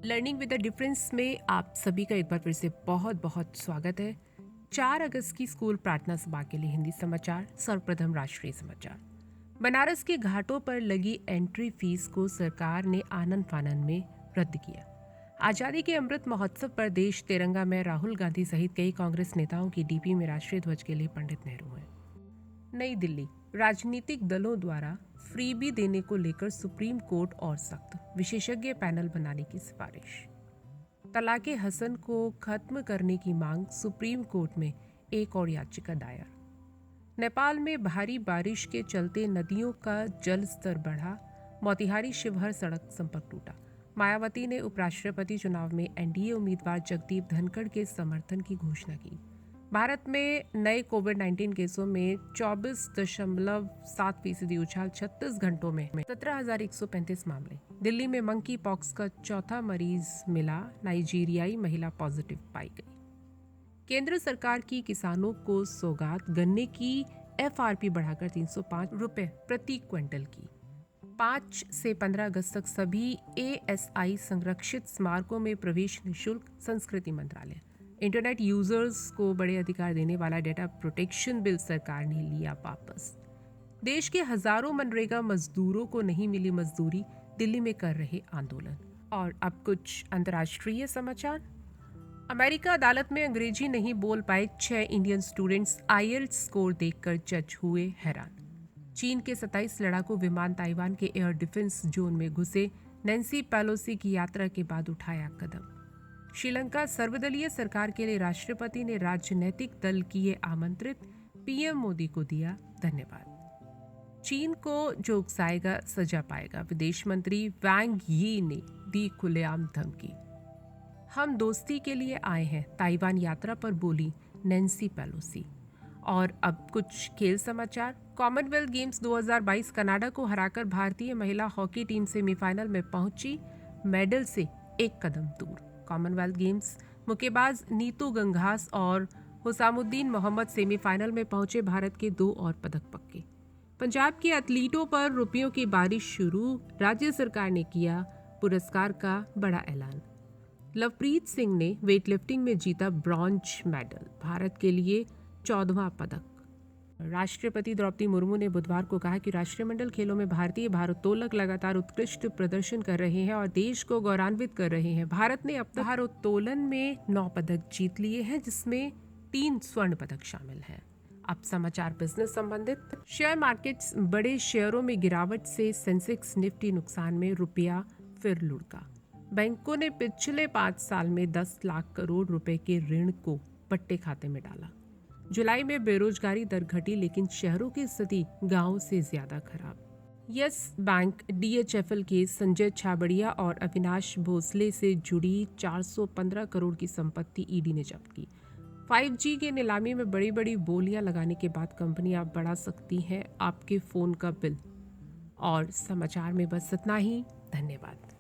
Learning with the difference में आप सभी का एक बार फिर से बहुत बहुत स्वागत है। 4 अगस्त की स्कूल प्रार्थना सभा के लिए हिंदी समाचार। सर्वप्रथम राष्ट्रीय समाचार। बनारस के घाटों पर लगी एंट्री फीस को सरकार ने आनन फानन में रद्द किया। आजादी के अमृत महोत्सव पर देश तिरंगा में राहुल गांधी सहित कई कांग्रेस नेताओं की डीपी में राष्ट्रीय ध्वज के लिए पंडित नेहरू हैं। नई दिल्ली। राजनीतिक दलों द्वारा फ्रीबी देने को लेकर सुप्रीम कोर्ट और सख्त, विशेषज्ञ पैनल बनाने की सिफारिश। तलाके हसन को खत्म करने की मांग, सुप्रीम कोर्ट में एक और याचिका दायर। नेपाल में भारी बारिश के चलते नदियों का जल स्तर बढ़ा, मोतिहारी शिवहर सड़क संपर्क टूटा। मायावती ने उपराष्ट्रपति चुनाव में एनडीए उम्मीदवार जगदीप धनखड़ के समर्थन की घोषणा की। भारत में नए कोविड-19 केसों में 24.7% उछाल, 36 घंटों में 17,135 मामले। दिल्ली में मंकी पॉक्स का चौथा मरीज मिला, नाइजीरियाई महिला पॉजिटिव पाई गई। केंद्र सरकार की किसानों को सौगात, गन्ने की एफआरपी बढ़ाकर 305 रुपए प्रति क्विंटल की। 5 से 15 अगस्त तक सभी एएसआई संरक्षित स्मारकों में प्रवेश निःशुल्क, संस्कृति मंत्रालय। इंटरनेट यूजर्स को बड़े अधिकार देने वाला डेटा प्रोटेक्शन बिल सरकार ने लिया वापस। देश के हजारों मनरेगा मजदूरों को नहीं मिली मजदूरी, दिल्ली में कर रहे आंदोलन। और अब कुछ अंतर्राष्ट्रीय समाचार। अमेरिका अदालत में अंग्रेजी नहीं बोल पाए 6 इंडियन स्टूडेंट्स आईएलटीएस स्कोर देखकर जज हुए हैरान। चीन के 27 लड़ाकू विमान ताइवान के एयर डिफेंस जोन में घुसे, नैन्सी पेलोसी की यात्रा के बाद उठाया कदम। श्रीलंका सर्वदलीय सरकार के लिए राष्ट्रपति ने राजनीतिक दल किए आमंत्रित, पीएम मोदी को दिया धन्यवाद। चीन को जो उकसाएगा सजा पाएगा, विदेश मंत्री वांग यी ने दी खुलेआम धमकी। हम दोस्ती के लिए आए हैं, ताइवान यात्रा पर बोली नैन्सी पेलोसी। और अब कुछ खेल समाचार। कॉमनवेल्थ गेम्स 2022 कनाडा को हराकर भारतीय महिला हॉकी टीम सेमीफाइनल में पहुंची, मेडल से एक कदम दूर। कॉमनवेल्थ गेम्स मुक्केबाज नीतू गंघास और हुसामुद्दीन मोहम्मद सेमीफाइनल में पहुंचे, भारत के 2 और पदक पक्के। पंजाब के एथलीटों पर रुपयों की बारिश शुरू, राज्य सरकार ने किया पुरस्कार का बड़ा ऐलान। लवप्रीत सिंह ने वेटलिफ्टिंग में जीता ब्रॉन्ज मेडल, भारत के लिए 14वां पदक। राष्ट्रपति द्रौपदी मुर्मू ने बुधवार को कहा कि राष्ट्रमंडल खेलों में भारतीय भारोत्तोलक लगातार उत्कृष्ट प्रदर्शन कर रहे हैं और देश को गौरवान्वित कर रहे हैं। भारत ने अब तक भारोत्तोलन में 9 पदक जीत लिए हैं, जिसमें 3 स्वर्ण पदक शामिल हैं। अब समाचार बिजनेस संबंधित। शेयर मार्केट्स, बड़े शेयरों में गिरावट से सेंसेक्स निफ्टी नुकसान में, रुपया फिर लुढ़का। बैंकों ने पिछले 5 साल में 10 लाख करोड़ रुपए के ऋण को पट्टे खाते में डाला। जुलाई में बेरोजगारी दर घटी, लेकिन शहरों की स्थिति गांव से ज्यादा खराब। यस बैंक डीएचएफएल के संजय छाबड़िया और अविनाश भोसले से जुड़ी 415 करोड़ की संपत्ति ईडी ने जब्त की। 5G के नीलामी में बड़ी बड़ी बोलियां लगाने के बाद कंपनियां बढ़ा सकती हैं आपके फोन का बिल। और समाचार में बस इतना ही। धन्यवाद।